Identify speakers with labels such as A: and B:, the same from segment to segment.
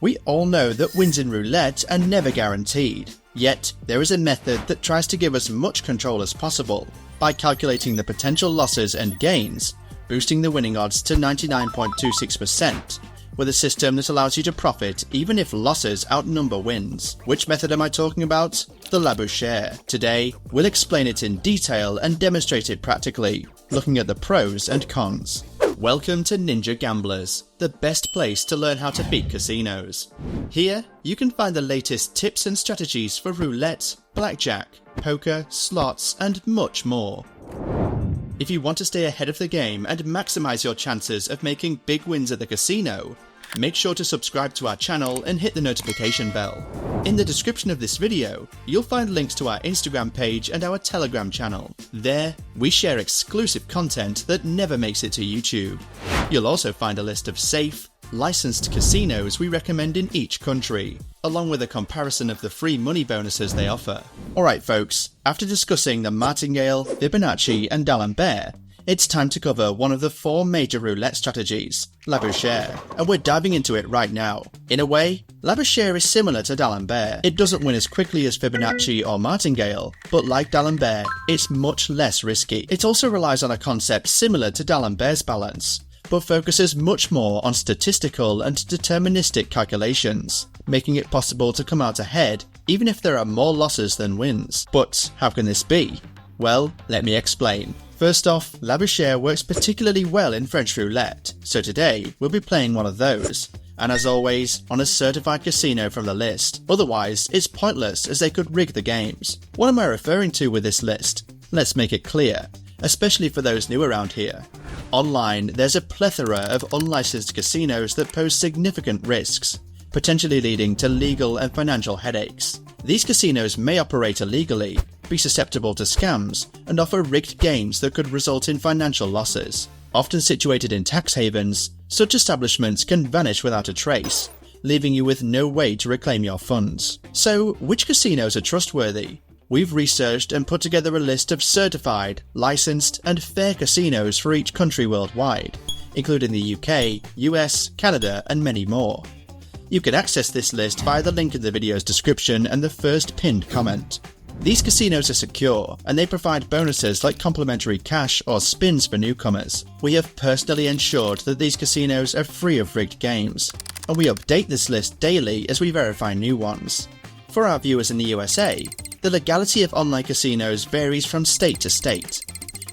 A: We all know that wins in roulette are never guaranteed, yet there is a method that tries to give as much control as possible by calculating the potential losses and gains, boosting the winning odds to 99.26%, with a system that allows you to profit even if losses outnumber wins. Which method am I talking about? The Labouchere. Today, we'll explain it in detail and demonstrate it practically, looking at the pros and cons. Welcome to Ninja Gamblers, the best place to learn how to beat casinos. Here, you can find the latest tips and strategies for roulette, blackjack, poker, slots, and much more. If you want to stay ahead of the game and maximize your chances of making big wins at the casino, make sure to subscribe to our channel and hit the notification bell. In the description of this video, you'll find links to our Instagram page and our Telegram channel. There, we share exclusive content that never makes it to YouTube. You'll also find a list of safe, licensed casinos we recommend in each country, along with a comparison of the free money bonuses they offer. Alright folks, after discussing the Martingale, Fibonacci and Labourchere, it's time to cover one of the 4 major roulette strategies, Labouchere, and we're diving into it right now. In a way, Labouchere is similar to Labourchere. It doesn't win as quickly as Fibonacci or Martingale, but like Labourchere, it's much less risky. It also relies on a concept similar to Labourchere's balance, but focuses much more on statistical and deterministic calculations, making it possible to come out ahead even if there are more losses than wins. But how can this be? Well, let me explain. First off, Labouchere works particularly well in French roulette, so today we'll be playing one of those, and as always, on a certified casino from the list. Otherwise, it's pointless as they could rig the games. What am I referring to with this list? Let's make it clear, especially for those new around here. Online, there's a plethora of unlicensed casinos that pose significant risks, potentially leading to legal and financial headaches. These casinos may operate illegally, be susceptible to scams, and offer rigged games that could result in financial losses. Often situated in tax havens, such establishments can vanish without a trace, leaving you with no way to reclaim your funds. So, which casinos are trustworthy? We've researched and put together a list of certified, licensed, and fair casinos for each country worldwide, including the UK, US, Canada, and many more. You can access this list via the link in the video's description and the first pinned comment. These casinos are secure, and they provide bonuses like complimentary cash or spins for newcomers. We have personally ensured that these casinos are free of rigged games, and we update this list daily as we verify new ones. For our viewers in the USA, the legality of online casinos varies from state to state.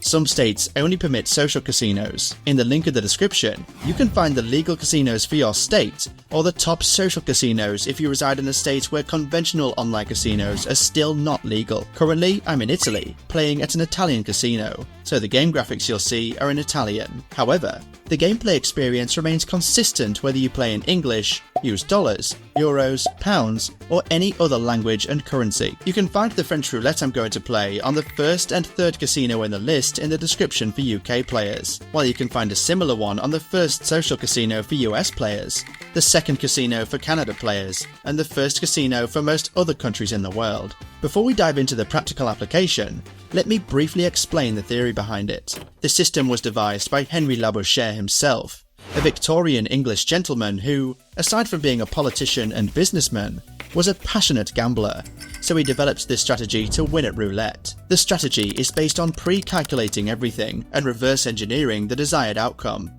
A: Some states only permit social casinos. In the link in the description, you can find the legal casinos for your state, or the top social casinos if you reside in a state where conventional online casinos are still not legal. Currently, I'm in Italy, playing at an Italian casino, so the game graphics you'll see are in Italian. However, the gameplay experience remains consistent whether you play in English, use dollars, euros, pounds, or any other language and currency. You can find the French roulette I'm going to play on the first and third casino in the list in the description for UK players, while you can find a similar one on the first social casino for US players, the second casino for Canada players, and the first casino for most other countries in the world. Before we dive into the practical application, let me briefly explain the theory behind it. The system was devised by Henry Labouchère himself, a Victorian English gentleman who, aside from being a politician and businessman, was a passionate gambler, so he developed this strategy to win at roulette. The strategy is based on pre-calculating everything and reverse engineering the desired outcome.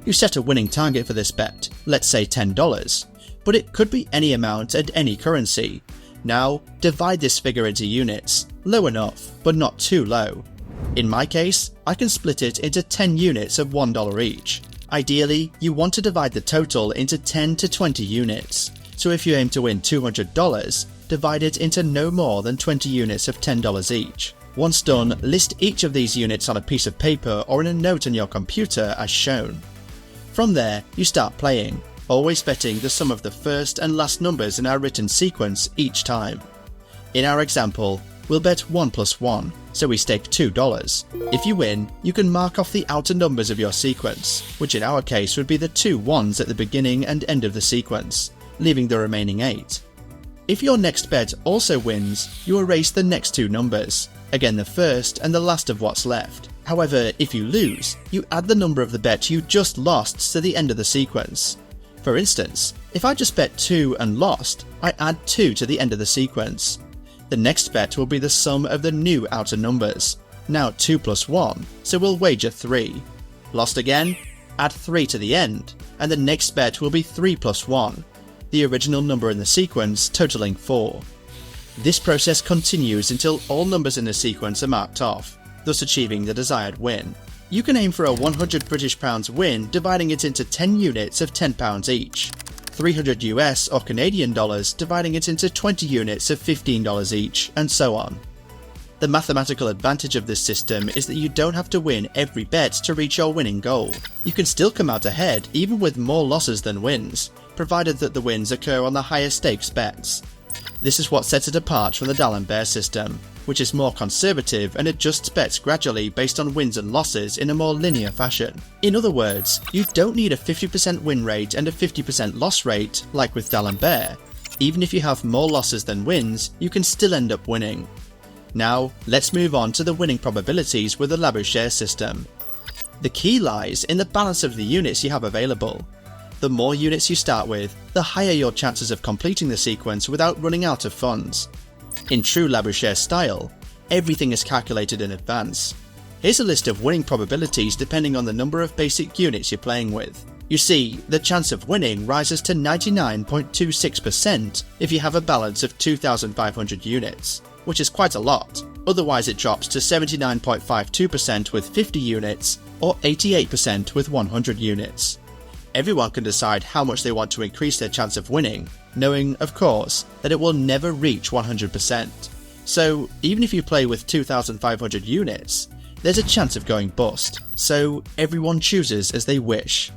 A: You set a winning target for this bet, let's say $10, but it could be any amount and any currency. Now, divide this figure into units, low enough, but not too low. In my case, I can split it into 10 units of $1 each. Ideally, you want to divide the total into 10 to 20 units, so if you aim to win $200, divide it into no more than 20 units of $10 each. Once done, list each of these units on a piece of paper or in a note on your computer as shown. From there, you start playing, always betting the sum of the first and last numbers in our written sequence each time. In our example, we'll bet 1 plus 1, so we stake $2. If you win, you can mark off the outer numbers of your sequence, which in our case would be the 2 1s at the beginning and end of the sequence, leaving the remaining 8. If your next bet also wins, you erase the next 2 numbers, again the first and the last of what's left. However, if you lose, you add the number of the bet you just lost to the end of the sequence. For instance, if I just bet 2 and lost, I add 2 to the end of the sequence. The next bet will be the sum of the new outer numbers, now 2 plus 1, so we'll wager 3. Lost again, add 3 to the end, and the next bet will be 3 plus 1, the original number in the sequence totaling 4. This process continues until all numbers in the sequence are marked off, thus achieving the desired win. You can aim for a £100 win, dividing it into 10 units of £10 each, 300 US or Canadian dollars, dividing it into 20 units of $15 each, and so on. The mathematical advantage of this system is that you don't have to win every bet to reach your winning goal. You can still come out ahead even with more losses than wins, provided that the wins occur on the higher stakes bets. This is what sets it apart from the D'Alembert system, which is more conservative and adjusts bets gradually based on wins and losses in a more linear fashion. In other words, you don't need a 50% win rate and a 50% loss rate like with D'Alembert. Even if you have more losses than wins, you can still end up winning. Now, let's move on to the winning probabilities with the Labouchere system. The key lies in the balance of the units you have available. The more units you start with, the higher your chances of completing the sequence without running out of funds. In true Labouchere style, everything is calculated in advance. Here's a list of winning probabilities depending on the number of basic units you're playing with. You see, the chance of winning rises to 99.26% if you have a balance of 2,500 units, which is quite a lot. Otherwise it drops to 79.52% with 50 units or 88% with 100 units. Everyone can decide how much they want to increase their chance of winning, knowing, of course, that it will never reach 100%. So, even if you play with 2,500 units, there's a chance of going bust, so everyone chooses as they wish.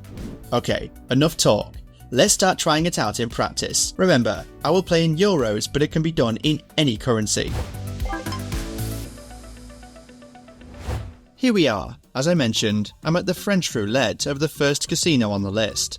A: Okay, enough talk. Let's start trying it out in practice. Remember, I will play in euros, but it can be done in any currency. Here we are. As I mentioned, I'm at the French roulette of the first casino on the list.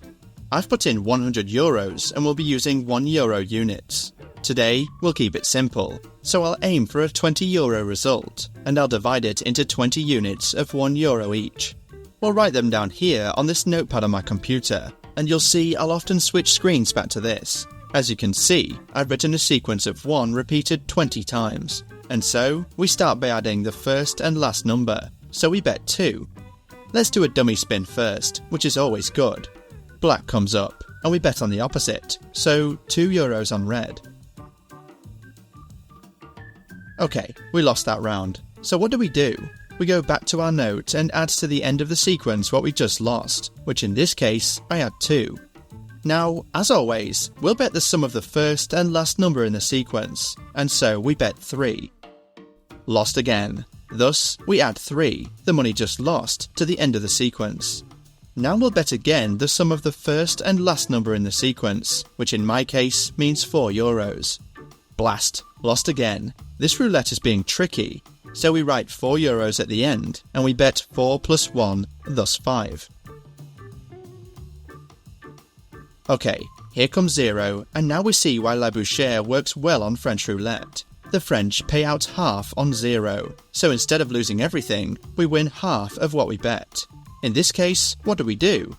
A: I've put in 100 euros and will be using €1 units. Today, we'll keep it simple, so I'll aim for a €20 result, and I'll divide it into 20 units of €1 each. We'll write them down here on this notepad on my computer, and you'll see I'll often switch screens back to this. As you can see, I've written a sequence of 1 repeated 20 times, and so we start by adding the first and last number. So we bet 2. Let's do a dummy spin first, which is always good. Black comes up, and we bet on the opposite, so €2 on red. Okay, we lost that round. So what do? We go back to our note and add to the end of the sequence what we just lost, which in this case, I add 2. Now, as always, we'll bet the sum of the first and last number in the sequence, and so we bet 3. Lost again. Thus, we add 3, the money just lost, to the end of the sequence. Now we'll bet again the sum of the first and last number in the sequence, which in my case means €4. Blast, lost again. This roulette is being tricky, so we write €4 at the end, and we bet 4 plus 1, thus 5. Okay, here comes 0, and now we see why Labouchere works well on French roulette. The French pay out half on 0, so instead of losing everything, we win half of what we bet. In this case, what do?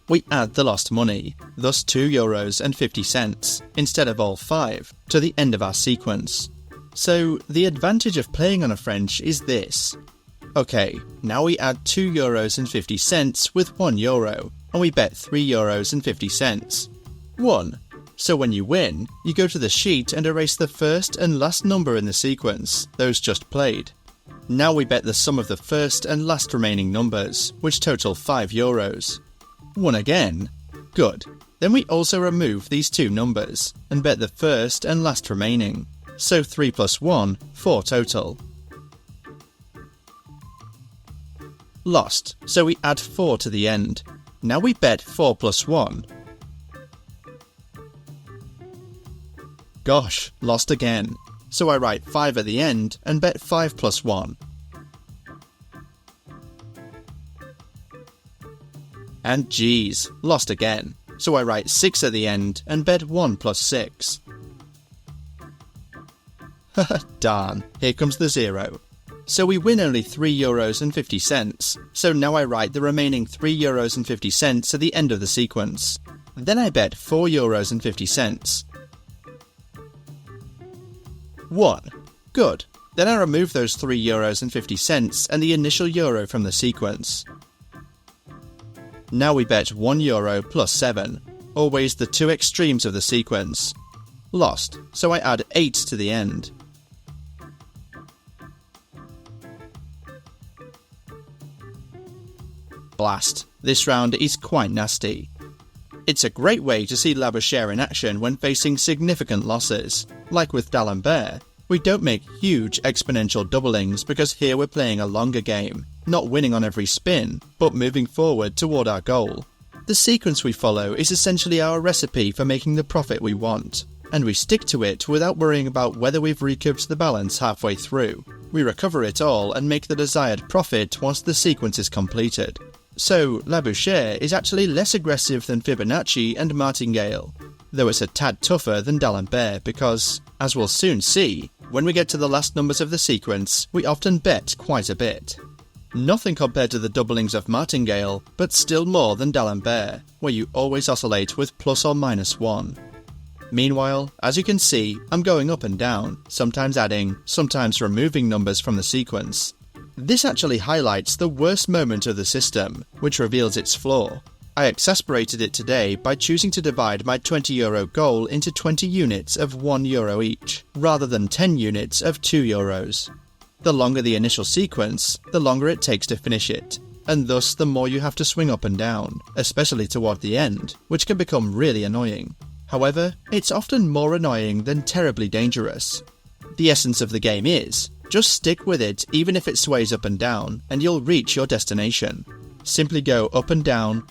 A: We add the lost money, thus €2.50, instead of all 5, to the end of our sequence. So the advantage of playing on a French is this. Okay, now we add €2.50 with €1, and we bet €3.50. 1. So when you win, you go to the sheet and erase the first and last number in the sequence, those just played. Now we bet the sum of the first and last remaining numbers, which total €5. 1 again. Good. Then we also remove these 2 numbers, and bet the first and last remaining. So 3 plus 1, 4 total. Lost, so we add 4 to the end. Now we bet 4 plus 1. Gosh, lost again. So I write 5 at the end and bet 5 plus 1. And geez, lost again. So I write 6 at the end and bet 1 plus 6. Darn, here comes the 0. So we win only €3.50, so now I write the remaining €3.50 at the end of the sequence. Then I bet €4.50. 1. Good. Then I remove those €3.50 and the initial euro from the sequence. Now we bet €1 plus 7, always the two extremes of the sequence. Lost, so I add 8 to the end. Blast. This round is quite nasty. It's a great way to see Labouchere in action when facing significant losses. Like with D'Alembert, we don't make huge exponential doublings because here we're playing a longer game, not winning on every spin, but moving forward toward our goal. The sequence we follow is essentially our recipe for making the profit we want, and we stick to it without worrying about whether we've recouped the balance halfway through. We recover it all and make the desired profit once the sequence is completed. So, Labouchere is actually less aggressive than Fibonacci and Martingale, though it's a tad tougher than D'Alembert because, as we'll soon see, when we get to the last numbers of the sequence, we often bet quite a bit. Nothing compared to the doublings of Martingale, but still more than D'Alembert, where you always oscillate with plus or minus 1. Meanwhile, as you can see, I'm going up and down, sometimes adding, sometimes removing numbers from the sequence. This actually highlights the worst moment of the system, which reveals its flaw. I exasperated it today by choosing to divide my €20 goal into 20 units of €1 each, rather than 10 units of €2. The longer the initial sequence, the longer it takes to finish it, and thus the more you have to swing up and down, especially toward the end, which can become really annoying. However, it's often more annoying than terribly dangerous. The essence of the game is, just stick with it even if it sways up and down, and you'll reach your destination. Simply go up and down,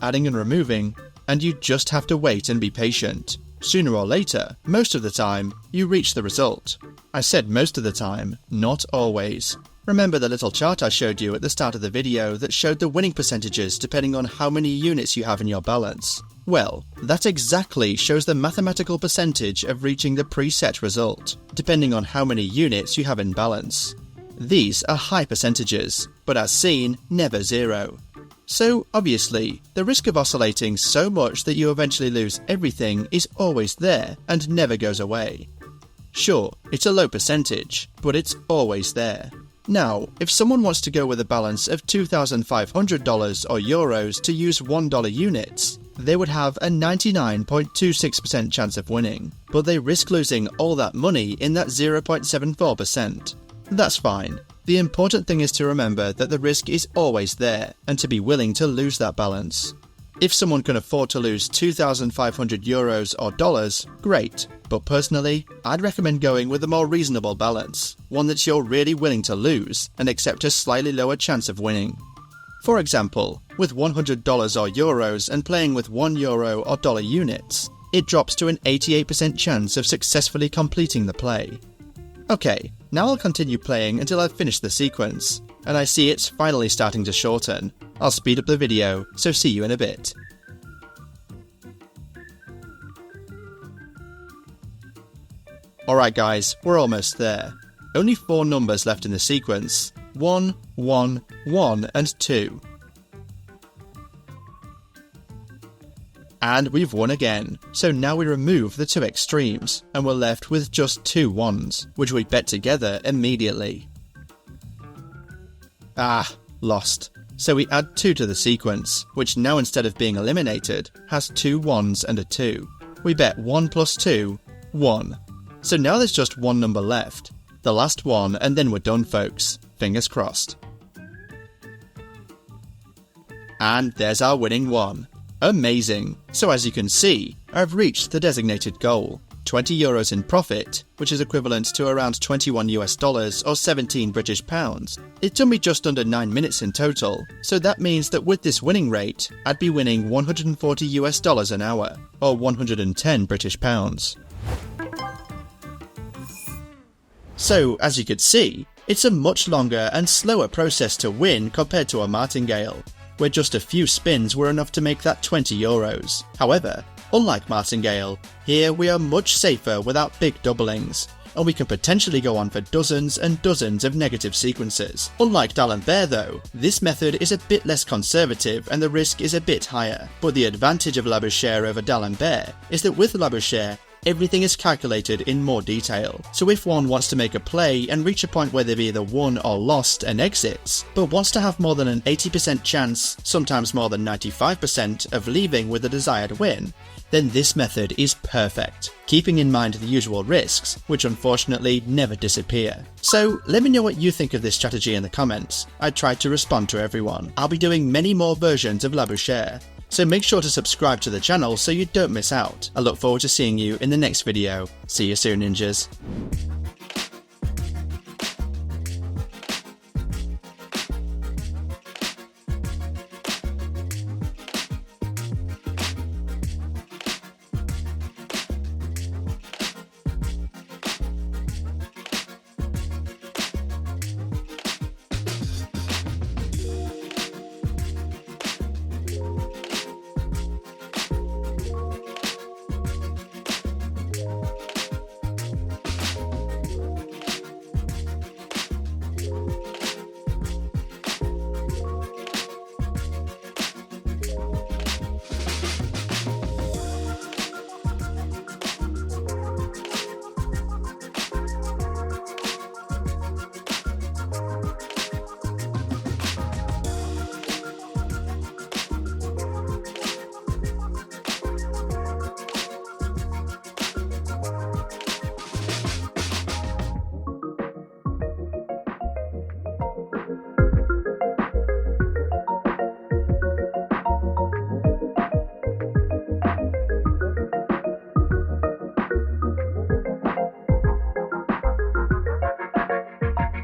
A: adding and removing, and you just have to wait and be patient. Sooner or later, most of the time, you reach the result. I said most of the time, not always. Remember the little chart I showed you at the start of the video that showed the winning percentages depending on how many units you have in your balance? Well, that exactly shows the mathematical percentage of reaching the preset result, depending on how many units you have in balance. These are high percentages, but as seen, never zero. So, obviously, the risk of oscillating so much that you eventually lose everything is always there and never goes away. Sure, it's a low percentage, but it's always there. Now, if someone wants to go with a balance of $2,500 or euros to use $1 units, they would have a 99.26% chance of winning, but they risk losing all that money in that 0.74%. That's fine. The important thing is to remember that the risk is always there, and to be willing to lose that balance. If someone can afford to lose 2,500 euros or dollars, great, but personally, I'd recommend going with a more reasonable balance, one that you're really willing to lose and accept a slightly lower chance of winning. For example, with $100 or euros and playing with €1 or dollar units, it drops to an 88% chance of successfully completing the play. Okay, now I'll continue playing until I've finished the sequence, and I see it's finally starting to shorten. I'll speed up the video, so see you in a bit. Alright guys, we're almost there. Only 4 numbers left in the sequence. 1, 1, 1 and 2. And we've won again, so now we remove the two extremes, and we're left with just 2 ones, which we bet together immediately. Lost. So we add 2 to the sequence, which now instead of being eliminated, has 2 1s and a 2. We bet 1 plus 2, 1. So now there's just 1 number left. The last one, and then we're done folks. Fingers crossed. And there's our winning one. Amazing! So as you can see, I've reached the designated goal. 20 euros in profit, which is equivalent to around $21 US or 17 British pounds. It took me just under 9 minutes in total, so that means that with this winning rate, I'd be winning $140 US an hour, or 110 British pounds. So, as you could see, it's a much longer and slower process to win compared to a Martingale, where just a few spins were enough to make that 20 euros. However, unlike Martingale, here we are much safer without big doublings. and we can potentially go on for dozens and dozens of negative sequences. Unlike D'Alembert though, this method is a bit less conservative and the risk is a bit higher, but the advantage of Labouchere over D'Alembert is that with Labouchere, everything is calculated in more detail, so if one wants to make a play and reach a point where they've either won or lost and exits, but wants to have more than an 80% chance, sometimes more than 95%, of leaving with the desired win, then this method is perfect, keeping in mind the usual risks, which unfortunately never disappear. So let me know what you think of this strategy in the comments. I tried to respond to everyone. I'll be doing many more versions of Labouchere, so make sure to subscribe to the channel so you don't miss out. I look forward to seeing you in the next video. See you soon, ninjas.